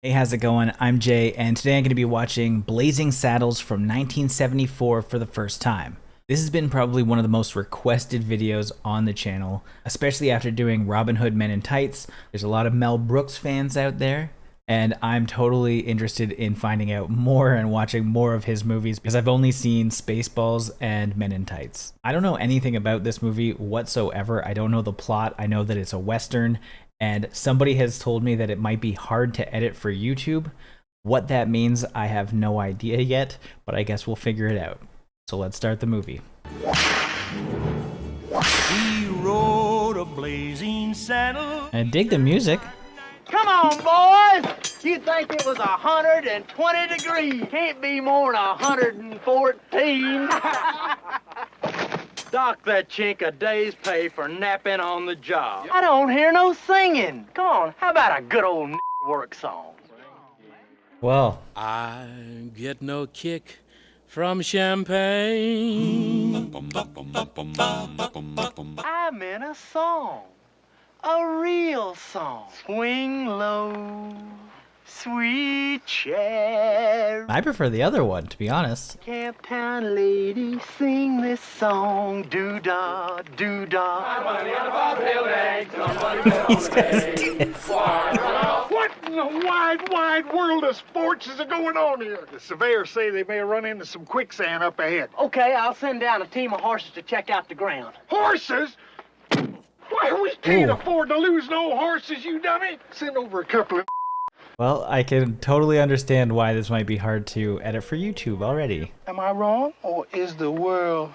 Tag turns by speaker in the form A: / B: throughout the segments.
A: Hey, how's it going? I'm Jay, and today I'm going to be watching Blazing Saddles from 1974 for the first time. This has been probably one of the most requested videos on the channel, especially after doing Robin Hood Men in Tights. There's a lot of Mel Brooks fans out there, and I'm totally interested in finding out more and watching more of his movies because I've only seen Spaceballs and Men in Tights. I don't know anything about this movie whatsoever. I don't know the plot. I know that it's a Western, and somebody has told me that it might be hard to edit for YouTube. What that means, I have no idea yet, but I guess we'll figure it out. So let's start the movie.
B: He rode a blazing saddle.
A: I dig the music.
C: Come on, boys! You think it was 120 degrees. Can't be more than 114. Dock that chink a day's pay for napping on the job. I don't hear no singing. Come on, how about a good old work song?
A: Well,
D: I get no kick from champagne.
C: I'm in a song. A real song. Swing low, sweet cherry.
A: I prefer the other one, to be honest.
C: Camp Town lady, sing this song. Doo-dah, doo-dah.
A: These guys did.
E: What in the wide world of sports is going on here? The surveyors say they may run into some quicksand up ahead.
C: Okay, I'll send down a team of horses to check out the ground.
E: Horses? Why, we can't
A: Ooh.
E: afford to lose no horses, you dummy. Send over a couple of...
A: Well, I can totally understand why this might be hard to edit for YouTube already.
E: Am I wrong, or is the world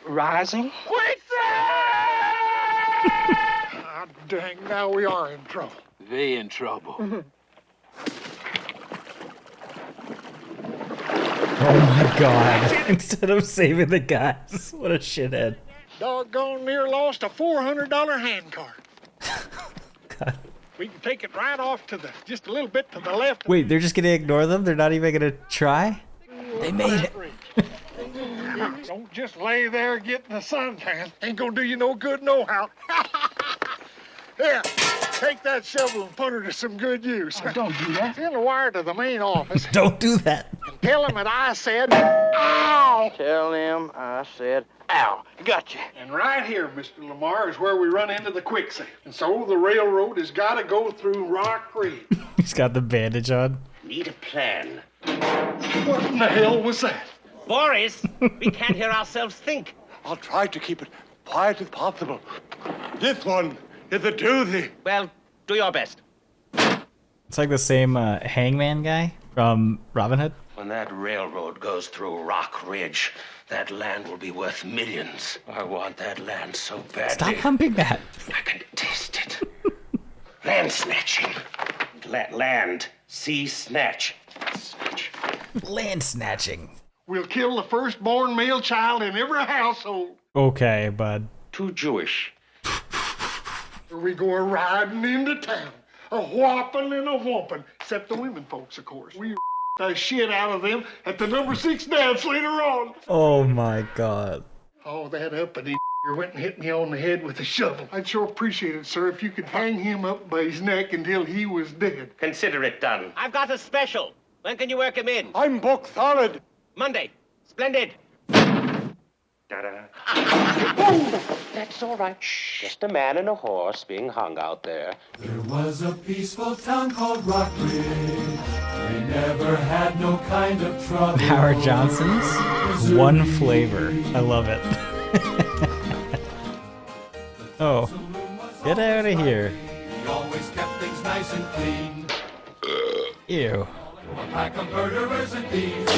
E: rising? Ah, dang, now we are in trouble.
D: They in trouble.
A: Oh my god. Instead of saving the guys. What a shithead.
E: Doggone near lost a $400 hand cart.
A: God.
E: We can take it right off to just a little bit to the left.
A: Wait, they're just gonna ignore them? They're not even gonna try? They made it.
E: Don't just lay there getting the suntan. Ain't gonna do you no good no how. Here, take that shovel and put her to some good use.
C: Oh, don't do that.
E: Send a wire to the main office.
A: Don't do that.
E: Tell him that I said, ow!
C: Tell them I said, ow, gotcha.
E: And right here, Mr. Lamar, is where we run into the quicksand. And so the railroad has got to go through Rock Creek.
A: He's got the bandage on.
B: Need a plan.
E: What in the hell was that?
B: Boris, we can't hear ourselves think.
F: I'll try to keep it quiet as possible. This one is a doozy.
B: Well, do your best.
A: It's like the same hangman guy from Robin Hood.
B: When that railroad goes through Rock Ridge, that land will be worth millions. I want that land so badly.
A: Stop humping that.
B: I can taste it. Land snatching. Land. Sea snatch. Snatch.
A: Land snatching.
E: We'll kill the firstborn male child in every household.
A: Okay, bud.
B: Too Jewish.
E: We go riding into town, a whopping and a whomping, except the women folks, of course. We the shit out of them at the number 6 dance later on.
A: Oh my god.
E: Oh, that uppity went and hit me on the head with a shovel. I'd sure appreciate it, sir, if you could hang him up by his neck until he was dead.
B: Consider it done. I've got a special. When can you work him in?
F: I'm booked solid.
B: Monday. Splendid. That's all right. Shh. Just a man and a horse being hung out there.
G: There was a peaceful town called Rock Ridge. We never had no kind of trouble.
A: Howard Johnson's One Flavor. I love it. Oh, get out of here.
G: He always kept things nice and clean.
A: Ew.
G: A pack of murderers and thieves.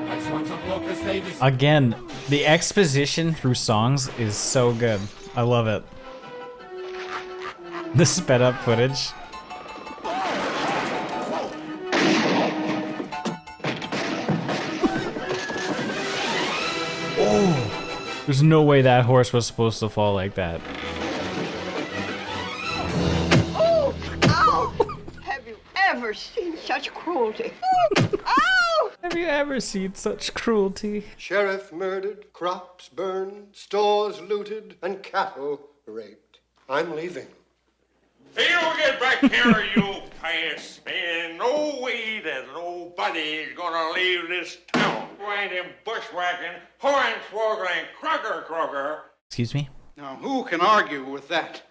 G: Like swarms of locusts, they just
A: Again, the exposition through songs is so good. I love it. The sped up footage. Oh, there's no way that horse was supposed to fall like that.
H: Oh! Ow! Have you ever seen such cruelty? Ow!
A: Have you ever seen such cruelty?
I: Sheriff murdered, crops burned, stores looted, and cattle raped. I'm leaving.
F: You get back here, you
J: Yes, and no way that nobody's gonna leave this town. Find him bushwhacking, hornswoggling, crocker.
A: Excuse me?
K: Now, who can argue with that?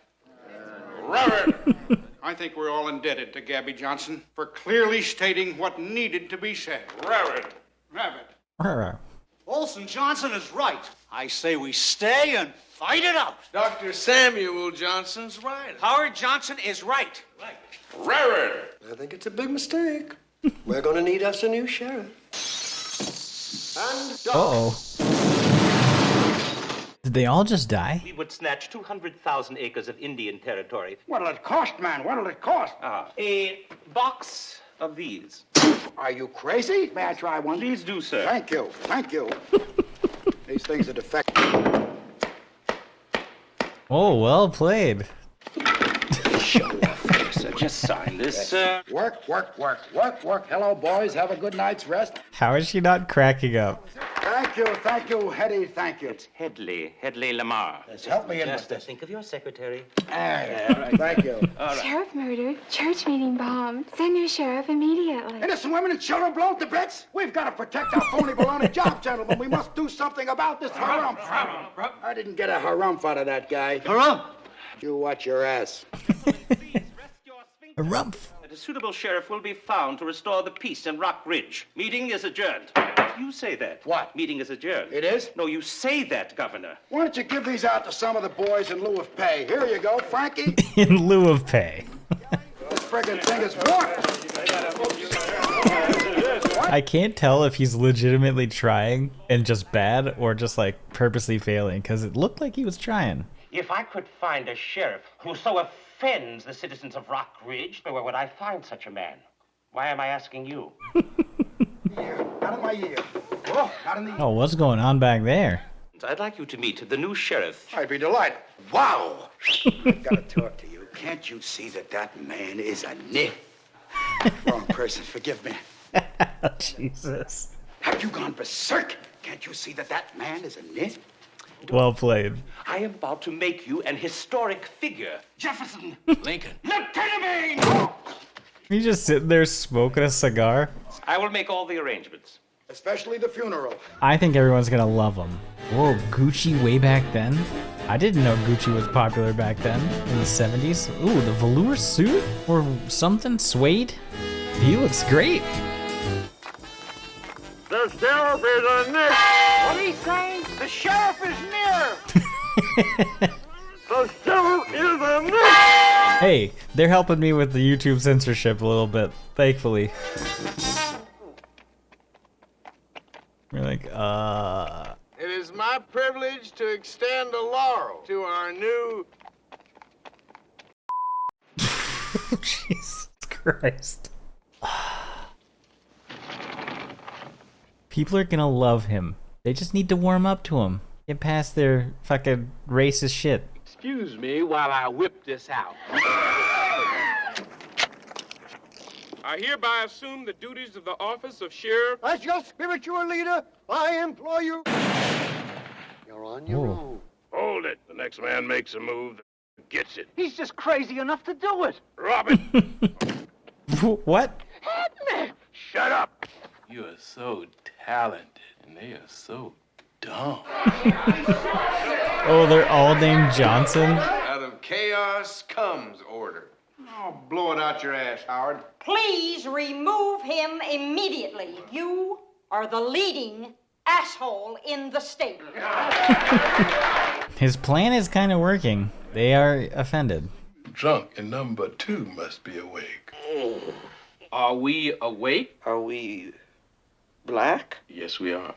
J: Reverend!
K: I think we're all indebted to Gabby Johnson for clearly stating what needed to be said.
J: Reverend!
K: Olson Johnson is right. I say we stay and fight it out.
L: Dr. Samuel Johnson's right.
K: Howard Johnson is right.
J: Reverend!
I: I think it's a big mistake. We're gonna need us a new sheriff. And
A: Uh-oh. Did they all just die?
M: We would snatch 200,000 acres of Indian territory.
K: What'll it cost, man? What'll it cost?
M: A box of these.
K: Are you crazy? May I try one?
M: Please do, sir.
K: Thank you. Thank you. These things are defective.
A: Oh, well played.
M: Sir, just sign this, sir.
K: Work. Hello, boys. Have a good night's rest.
A: How is she not cracking up?
K: Thank you, Hetty. Thank you.
M: It's Headley Lamar.
K: Help me in
M: Just think of your secretary.
K: Thank you.
N: Sheriff murdered, church meeting bombed. Send your sheriff immediately.
K: Innocent women and children blown to bits. We've got to protect our phony baloney job, gentlemen. We must do something about this harumph. I didn't get a harumph out of that guy.
I: Harumph!
K: You watch your ass.
A: A rumph.
M: A suitable sheriff will be found to restore the peace in Rock Ridge. Meeting is adjourned. You say that.
K: What?
M: Meeting is adjourned.
K: It is?
M: No, you say that, Governor.
K: Why don't you give these out to some of the boys in lieu of pay? Here you go, Frankie.
A: In lieu of pay.
K: This friggin' thing is warped.
A: I can't tell if he's legitimately trying and just bad or just like purposely failing because it looked like he was trying.
M: If I could find a sheriff who so offends the citizens of Rock Ridge, where would I find such a man? Why am I asking you?
K: Not in my ear. Oh, not in the ear.
A: Oh, what's going on back there?
M: I'd like you to meet the new sheriff.
K: I'd be delighted. Wow! I've got to talk to you. Can't you see that man is a nit? Wrong person, forgive me.
A: Jesus.
K: Have you gone berserk? Can't you see that man is a nit?
A: Well played.
M: I am about to make you an historic figure.
K: Jefferson!
J: Lincoln!
K: Lieutenant!
A: He's just sitting there smoking a cigar.
M: I will make all the arrangements.
K: Especially the funeral.
A: I think everyone's gonna love him. Whoa, Gucci way back then? I didn't know Gucci was popular back then, in the 70s. Ooh, the velour suit? Or something? Suede? He looks great.
J: The sheriff is a nick!
C: What are you saying? The sheriff is near!
J: The sheriff is a nick!
A: Hey, they're helping me with the YouTube censorship a little bit, thankfully. We're like,
L: It is my privilege to extend a laurel to our new...
A: Jesus Christ. People are gonna love him. They just need to warm up to him. Get past their fucking racist shit.
L: Excuse me while I whip this out. I hereby assume the duties of the office of sheriff.
I: As your spiritual leader, I implore you. You're on your own.
J: Hold it. The next man makes a move that gets it.
C: He's just crazy enough to do it.
J: Robin!
A: What?
J: Shut up!
L: You are so talented, and they are so dumb.
A: Oh, they're all named Johnson?
L: Out of chaos comes order.
K: Oh, blow it out your ass, Howard.
H: Please remove him immediately. You are the leading asshole in the state.
A: His plan is kind of working. They are offended.
L: Drunk and number two must be awake.
M: Are we awake?
L: Are we black?
M: Yes, we are.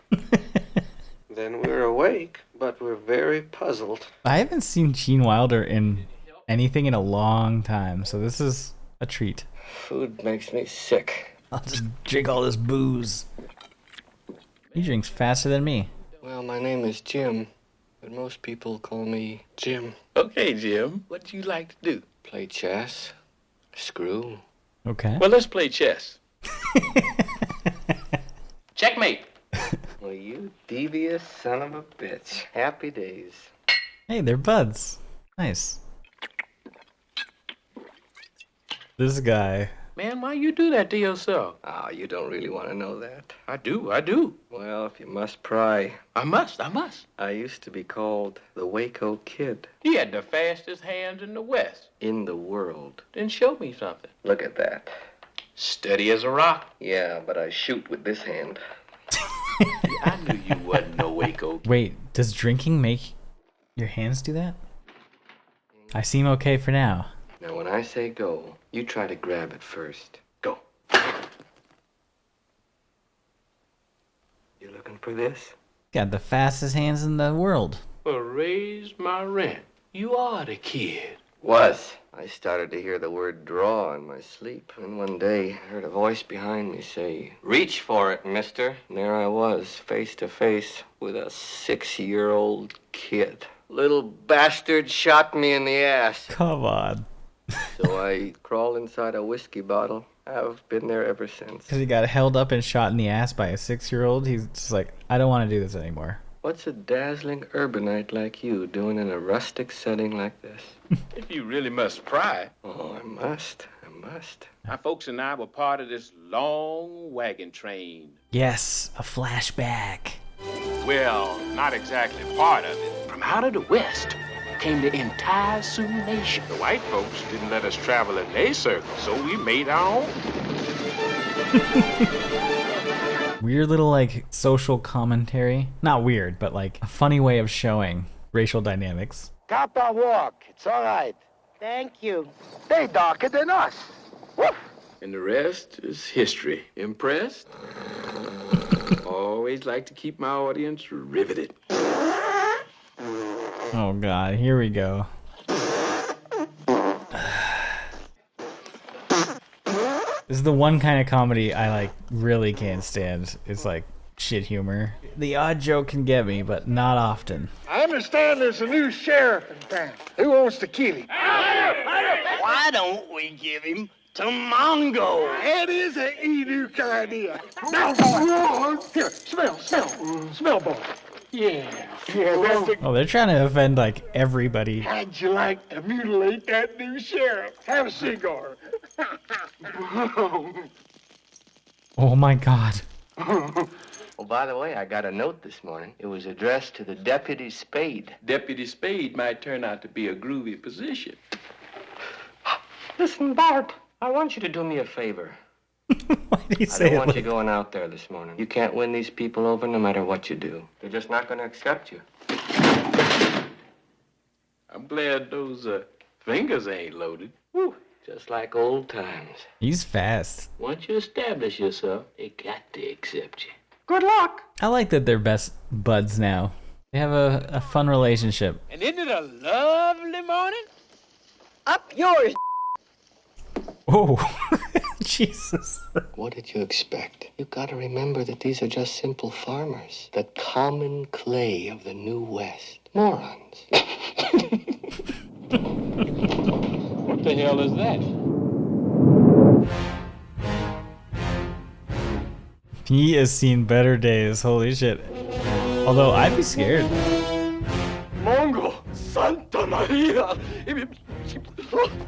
L: Then we're awake, but we're very puzzled.
A: I haven't seen Gene Wilder in anything in a long time, so this is a treat.
L: Food makes me sick.
A: I'll just drink all this booze. He drinks faster than me.
L: Well, my name is Jim, but most people call me Jim. Okay, Jim. What do you like to do? Play chess. Screw.
A: Okay.
M: Well, let's play chess. Checkmate.
L: Well, you devious son of a bitch. Happy days.
A: Hey, they're buds. Nice. This guy
L: Man, why you do that to yourself? Ah, you don't really want to know that. I do. Well, if you must pry. I must. I used to be called the Waco Kid. He had the fastest hands in the West. In the world. Then show me something. Look at that. Steady as a rock. Yeah, but I shoot with this hand. I knew you wasn't no Waco Kid.
A: Wait, does drinking make your hands do that? I seem okay for now.
L: Now, when I say go, you try to grab it first. Go. You looking for this?
A: Got the fastest hands in the world.
L: Well, raise my rent. You are the kid. Was. I started to hear the word draw in my sleep. And one day, I heard a voice behind me say, "Reach for it, mister." And there I was, face to face with a 6-year-old kid. Little bastard shot me in the ass.
A: Come on.
L: So I crawled inside a whiskey bottle. I've been there ever since.
A: Because he got held up and shot in the ass by a 6-year-old. He's just like, I don't want to do this anymore.
L: What's a dazzling urbanite like you doing in a rustic setting like this? If you really must pry. Oh, I must. My folks and I were part of this long wagon train.
A: Yes, a flashback.
L: Well, not exactly part of it. From out of the West came the entire Sioux Nation. The white folks didn't let us travel in their circle, so we made our own.
A: Weird little, like, social commentary. Not weird, but, like, a funny way of showing racial dynamics.
K: Cop our walk. It's all right. Thank you. They darker than us. Woof.
L: And the rest is history. Impressed? Always like to keep my audience riveted.
A: Oh, God. Here we go. This is the one kind of comedy I, like, really can't stand. It's, like, shit humor. The odd joke can get me, but not often.
E: I understand there's a new sheriff in town. Who wants to kill him?
K: Why don't we give him to Mongo?
E: That is an Eduk idea. Now, here, smell, boy. Yeah, that's the...
A: Oh, they're trying to offend, like, everybody.
E: How'd you like to mutilate that new sheriff? Have a cigar.
A: Oh, my God.
L: Oh, by the way, I got a note this morning. It was addressed to the Deputy Spade. Deputy Spade might turn out to be a groovy position. Listen, Bart, I want you to do me a favor.
A: Why did he say
L: I don't want
A: it
L: you going out there this morning. You can't win these people over no matter what you do. They're just not going to accept you. I'm glad those fingers ain't loaded. Woo, just like old times.
A: He's fast.
L: Once you establish yourself, they got to accept you.
K: Good luck.
A: I like that they're best buds now. They have a fun relationship.
K: And isn't it a lovely morning? Up yours.
A: Oh, Jesus.
L: What did you expect? You gotta remember that these are just simple farmers. The common clay of the New West. Morons. What the hell is that?
A: He has seen better days. Holy shit. Although, I'd be scared.
E: Mongo, Santa Maria.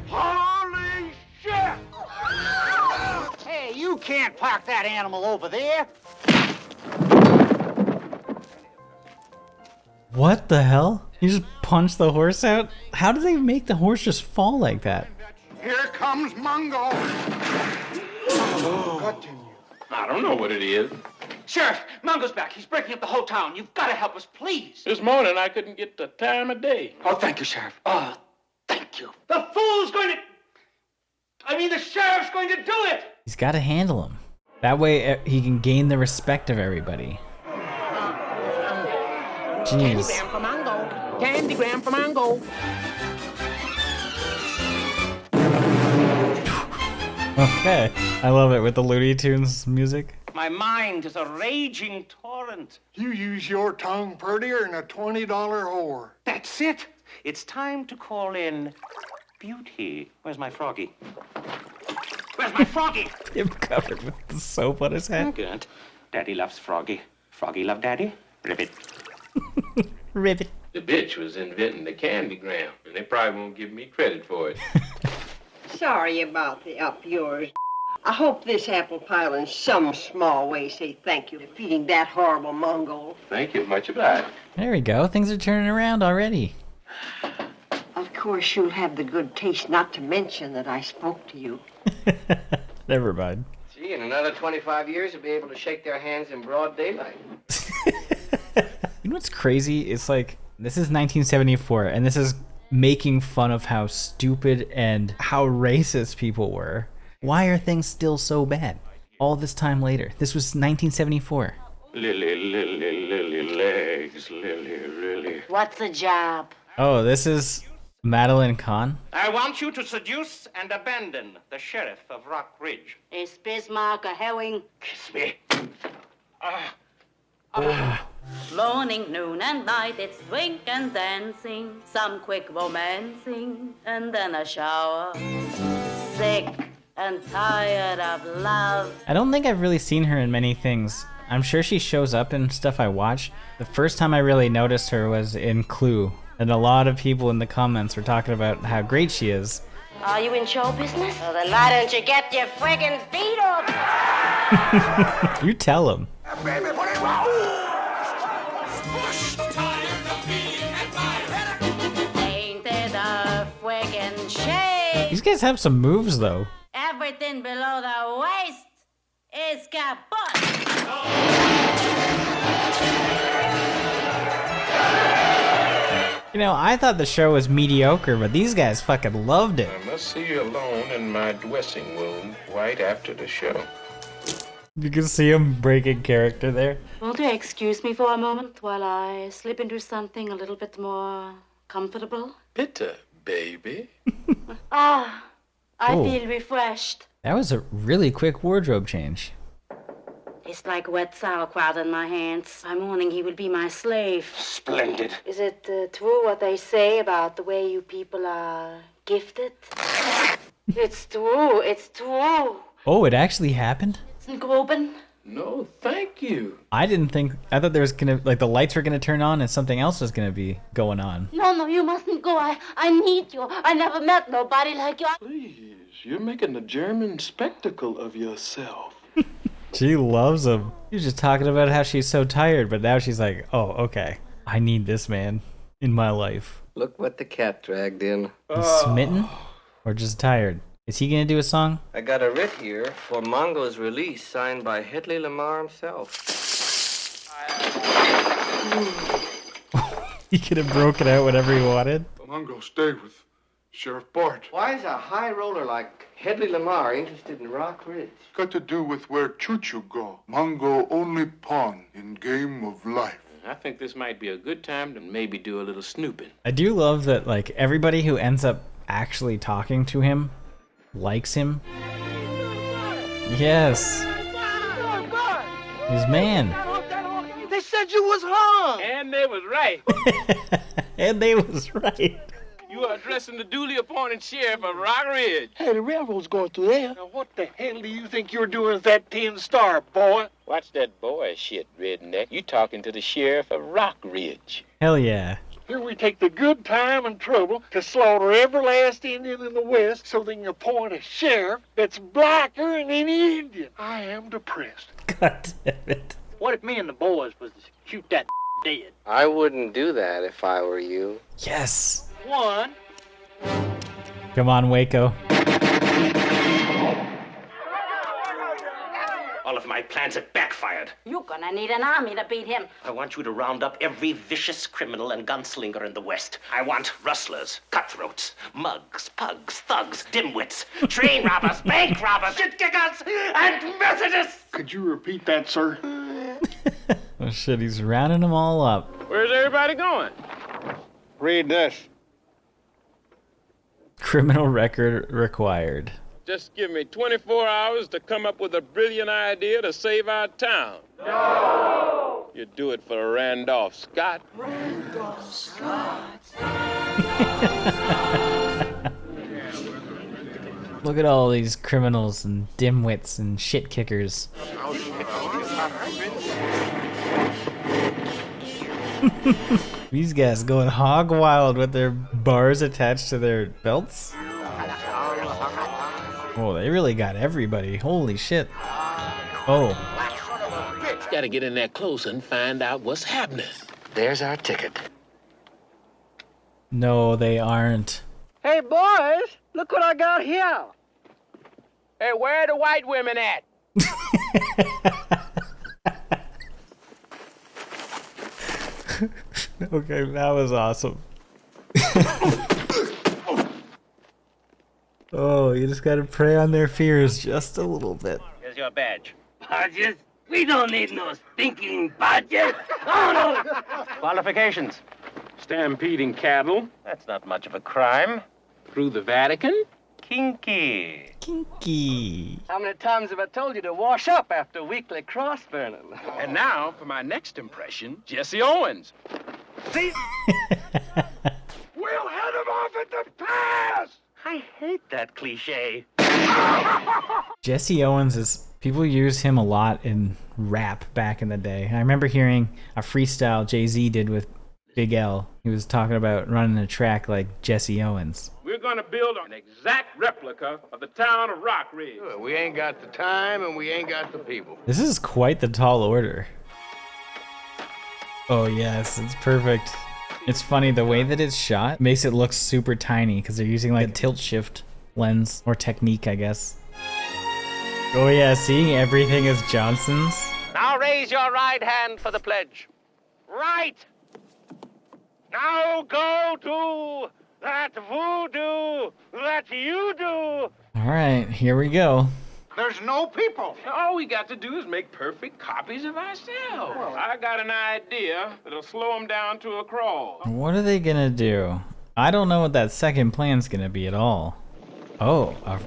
E: Holy shit!
K: Hey, you can't park that animal over there.
A: What the hell? You just punched the horse out? How do they make the horse just fall like that?
K: Here comes Mongo.
L: I don't know what it is.
M: Sheriff, Mongo's back. He's breaking up the whole town. You've got to help us, please.
L: This morning I couldn't get the time of day.
M: Oh, thank you, Sheriff. Oh, thank you. The fool's going to... the sheriff's going to do it!
A: He's got to handle him. That way he can gain the respect of everybody. Jeez.
K: Candygram for Mongo. Candygram for Mongo.
A: Okay. I love it with the Looney Tunes music.
M: My mind is a raging torrent.
E: You use your tongue prettier than a $20 whore.
M: That's it. It's time to call in Beauty. Where's my froggy? Where's my froggy?
A: Him covered with the soap on his head.
M: Good. Daddy loves Froggy. Froggy love Daddy. Ribbit.
A: Ribbit.
L: The bitch was inventing the candygram, and they probably won't give me credit for it.
H: Sorry about the up yours.
O: I hope this apple pie will in some small way say thank you for feeding that horrible Mongol.
L: Thank you. Much obliged.
A: There we go. Things are turning around already.
O: Of course, you'll have the good taste not to mention that I spoke to you.
A: Never mind.
L: Gee, in another 25 years, you'll be able to shake their hands in broad daylight.
A: You know what's crazy? It's like, this is 1974, and this is making fun of how stupid and how racist people were. Why are things still so bad? All this time later. This was 1974.
J: Lily, lily, lily legs, lily, lily.
H: What's the job?
A: Oh, this is Madeline Kahn.
M: I want you to seduce and abandon the sheriff of Rock Ridge.
H: Is Bismarck a herring?
M: Kiss me.
P: Morning, noon, and night, it's drink and dancing, some quick romancing, and then a shower. Sick and tired of love.
A: I don't think I've really seen her in many things. I'm sure she shows up in stuff I watch. The first time I really noticed her was in Clue, and a lot of people in the comments were talking about how great she is.
H: Are you in show business? Well, then why don't you get your friggin' feet up?
A: You tell him.
K: Baby, put it round.
P: Ain't it a friggin' shame?
A: These guys have some moves, though.
P: Everything below the waist is kaput.
A: You know, I thought the show was mediocre, but these guys fucking loved it.
J: I must see you alone in my dressing room right after the show.
A: You can see him breaking character there.
P: Won't you excuse me for a moment while I slip into something a little bit more comfortable?
J: Bitter, baby.
P: I
A: Oh.
P: feel refreshed.
A: That was a really quick wardrobe change.
P: It's like wet sauerkraut in my hands. By morning he will be my slave.
M: Splendid.
P: Is it true what they say about the way you people are gifted? It's true. It's true.
A: Oh, it actually happened?
P: Isn't Groben?
J: No, thank you.
A: I thought there was gonna, like, the lights were gonna turn on and something else was gonna be going on.
P: No, you mustn't go. I need you. I never met nobody like you.
J: Please, you're making a German spectacle of yourself.
A: She loves him. She was just talking about how she's so tired, but now she's like, oh, okay. I need this man in my life.
L: Look what the cat dragged in.
A: He's smitten? Or just tired? Is he gonna do a song?
L: I got a writ here for Mongo's release signed by Hedley Lamar himself.
A: He could have broken out whatever he wanted.
E: Mongo, stay with Sheriff Bart.
L: Why is a high roller like Hedley Lamar interested in Rock Ridge?
E: Got to do with where Choo-Choo go. Mongo only pawn in game of life.
D: I think this might be a good time to maybe do a little snooping.
A: I do love that, like, everybody who ends up actually talking to him likes him. Yes. His man.
C: They said you was hung.
D: And they was right.
A: And they was right.
D: You are addressing the duly appointed sheriff of Rock Ridge.
C: Hey, the railroad's going through there. Now, what the hell do you think you're doing with that tin star, boy?
D: Watch that boy shit, redneck. You talking to the sheriff of Rock Ridge.
A: Hell yeah.
C: Here we take the good time and trouble to slaughter every last Indian in the West so they can appoint a sheriff that's blacker than any Indian. I am depressed.
A: God damn it.
C: What if me and the boys was to shoot that dead?
L: I wouldn't do that if I were you.
A: Yes.
C: One.
A: Come on, Waco.
M: All of my plans have backfired.
H: You're gonna need an army to beat him.
M: I want you to round up every vicious criminal and gunslinger in the West. I want rustlers, cutthroats, mugs, pugs, thugs, dimwits, train robbers, bank robbers, shit kickers, and Methodists!
E: Could you repeat that, sir?
A: Oh shit, he's rounding them all up.
D: Where's everybody going?
F: Read this.
A: Criminal record required.
D: Just give me 24 hours to come up with a brilliant idea to save our town. No! You do it for Randolph Scott.
C: Randolph Scott.
A: Look at all these criminals and dimwits and shit kickers. These guys going hog wild with their bars attached to their belts. Oh, they really got everybody. Holy shit. Oh.
D: Gotta get in there close and find out what's happening.
L: There's our ticket.
A: No, they aren't.
Q: Hey, boys, look what I got here.
D: Hey, where are the white women at?
A: Okay, that was awesome. Oh, you just gotta prey on their fears just a little bit.
M: Here's your badge.
Q: Badges? We don't need no stinking badges. Oh, no.
M: Qualifications.
D: Stampeding cattle.
M: That's not much of a crime.
D: Through the Vatican.
M: Kinky.
A: Kinky.
Q: How many times have I told you to wash up after weekly cross burning?
D: And now, for my next impression, Jesse Owens.
Q: See?
J: We'll head him off at the pass!
M: I hate that cliche.
A: Jesse Owens is... People use him a lot in rap back in the day. I remember hearing a freestyle Jay-Z did with Big L. He was talking about running a track like Jesse Owens.
D: We're gonna build an exact replica of the town of Rock Ridge.
L: We ain't got the time and we ain't got the people.
A: This is quite the tall order. Oh yes, it's perfect. It's funny, the way that it's shot makes it look super tiny because they're using like a tilt shift lens or technique, I guess. Oh yeah, seeing everything as Johnson's.
M: Now raise your right hand for the pledge. Right. Now go do that voodoo that you do.
A: All right, here we go.
K: There's no people.
D: All we got to do is make perfect copies of ourselves. I got an idea that'll slow them down to a crawl.
A: What are they gonna do? I don't know what that second plan's gonna be at all. Oh, a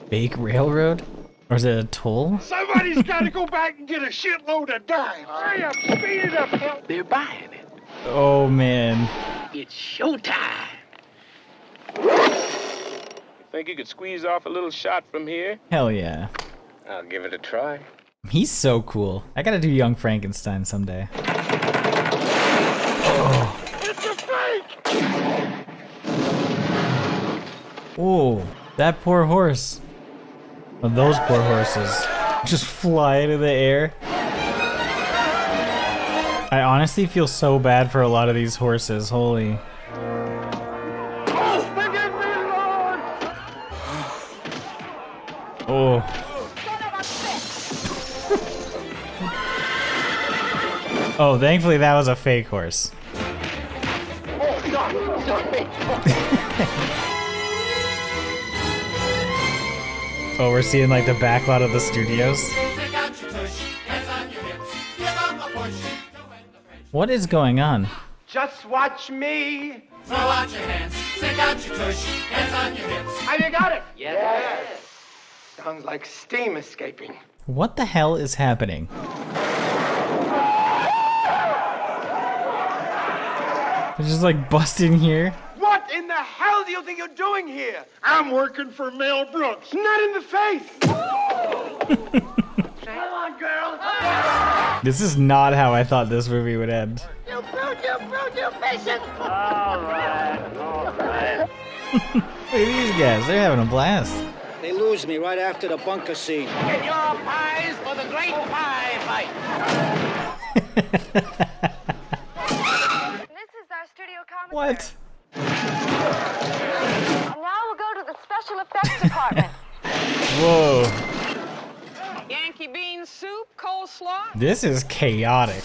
A: fake railroad? Or is it a toll?
E: Somebody's got to go back and get a shitload of dimes. Hurry up, speed it up.
D: They're buying it.
A: Oh man.
D: It's showtime. Think you could squeeze off a little shot from here?
A: Hell yeah.
L: I'll give it a try.
A: He's so cool. I gotta do Young Frankenstein someday. Oh.
E: It's a fake!
A: Oh, that poor horse. Oh, those poor horses just fly into the air. I honestly feel so bad for a lot of these horses. Holy. Oh. Oh, thankfully that was a fake horse. Oh, we're seeing like the backlot of the studios. What is going on?
Q: Just watch me.
G: Throw out your hands, stick out your tush, hands on your hips.
Q: Have you got it?
L: Yes.
Q: Sounds like steam escaping.
A: What the hell is happening? They're just like busting here.
Q: What in the hell do you think you're doing here?
E: I'm working for Mel Brooks.
Q: Not in the face. Come on, girl.
A: This is not how I thought this movie would end.
Q: You patient. All right.
A: Look at these guys, they're having a blast.
Q: They lose me right after the bunker scene.
M: Get your pies for the great pie fight.
N: This is our studio commentary.
A: What?
N: And now we'll go to the special effects department.
A: Whoa.
R: Yankee bean soup, coleslaw.
A: This is chaotic.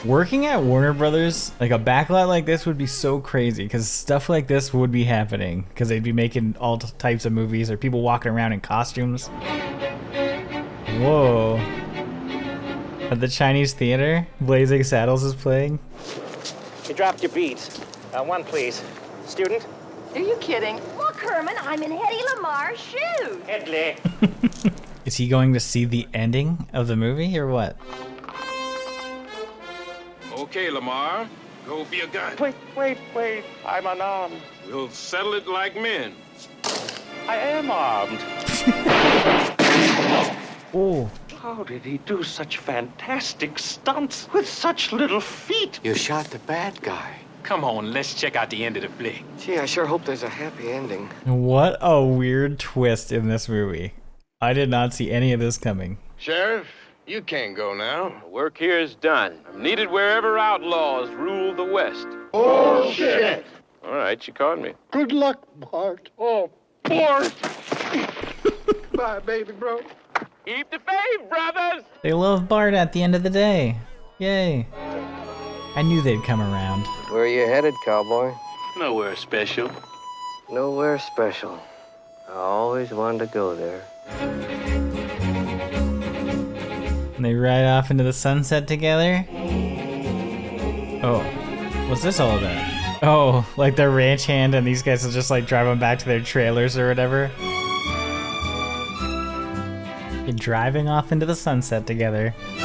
A: Working at Warner Brothers, like a backlot like this would be so crazy because stuff like this would be happening because they'd be making all types of movies or people walking around in costumes. Whoa. At the Chinese Theater, Blazing Saddles is playing.
M: You dropped your beads. One, please. Student?
R: Are you kidding?
H: Look, Herman, I'm in Hedy Lamar's shoes.
M: Headley.
A: Is he going to see the ending of the movie or what?
D: Okay, Lamar. Go for your gun.
Q: Wait. I'm unarmed.
D: We'll settle it like men.
Q: I am armed.
A: Oh.
M: How did he do such fantastic stunts with such little feet?
L: You shot the bad guy. Come on, let's check out the end of the flick.
S: Gee, I sure hope there's a happy ending.
A: What a weird twist in this movie. I did not see any of this coming.
D: Sheriff, you can't go now. The work here is done. I'm needed wherever outlaws rule the West.
E: Oh, shit.
D: All right, you caught me.
E: Good luck, Bart. Oh, Bart. Bye, baby bro.
D: Keep the faith, brothers!
A: They love Bart at the end of the day. Yay. I knew they'd come around.
S: Where are you headed, cowboy?
L: Nowhere special.
S: Nowhere special. I always wanted to go there.
A: And they ride off into the sunset together. Oh, what's this all about? Oh, like their ranch hand and these guys will just like drive them back to their trailers or whatever. You're driving off into the sunset together. Ooh,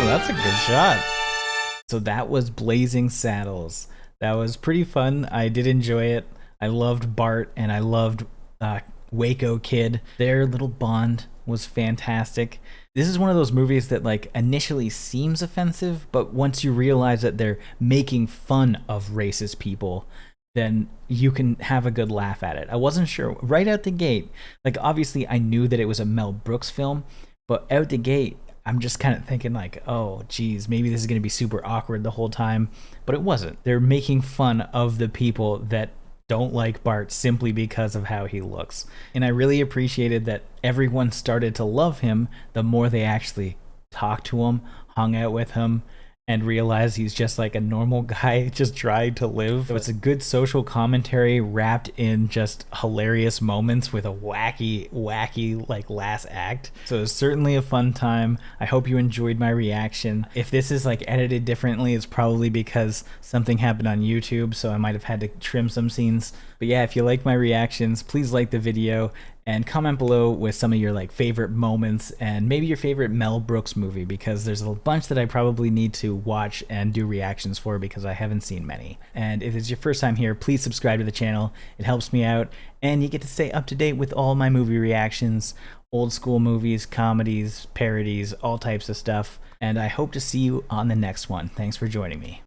A: that's a good shot. So that was Blazing Saddles. That was pretty fun. I did enjoy it. I loved Bart and I loved Waco Kid. Their little bond was fantastic. This is one of those movies that like initially seems offensive, but once you realize that they're making fun of racist people, then you can have a good laugh at it. I wasn't sure right out the gate. Like obviously I knew that it was a Mel Brooks film, but out the gate I'm just kind of thinking like, oh geez, maybe this is going to be super awkward the whole time, but it wasn't. They're making fun of the people that don't like Bart simply because of how he looks. And I really appreciated that everyone started to love him the more they actually talked to him, hung out with him, and realized he's just like a normal guy just trying to live. So it's a good social commentary wrapped in just hilarious moments with a wacky like last act. So it's certainly a fun time. I hope you enjoyed my reaction. If this is like edited differently, it's probably because something happened on YouTube, so I might have had to trim some scenes. But yeah, if you like my reactions, please like the video and comment below with some of your like favorite moments and maybe your favorite Mel Brooks movie, because there's a bunch that I probably need to watch and do reactions for because I haven't seen many. And if it's your first time here, please subscribe to the channel. It helps me out and you get to stay up to date with all my movie reactions, old school movies, comedies, parodies, all types of stuff. And I hope to see you on the next one. Thanks for joining me.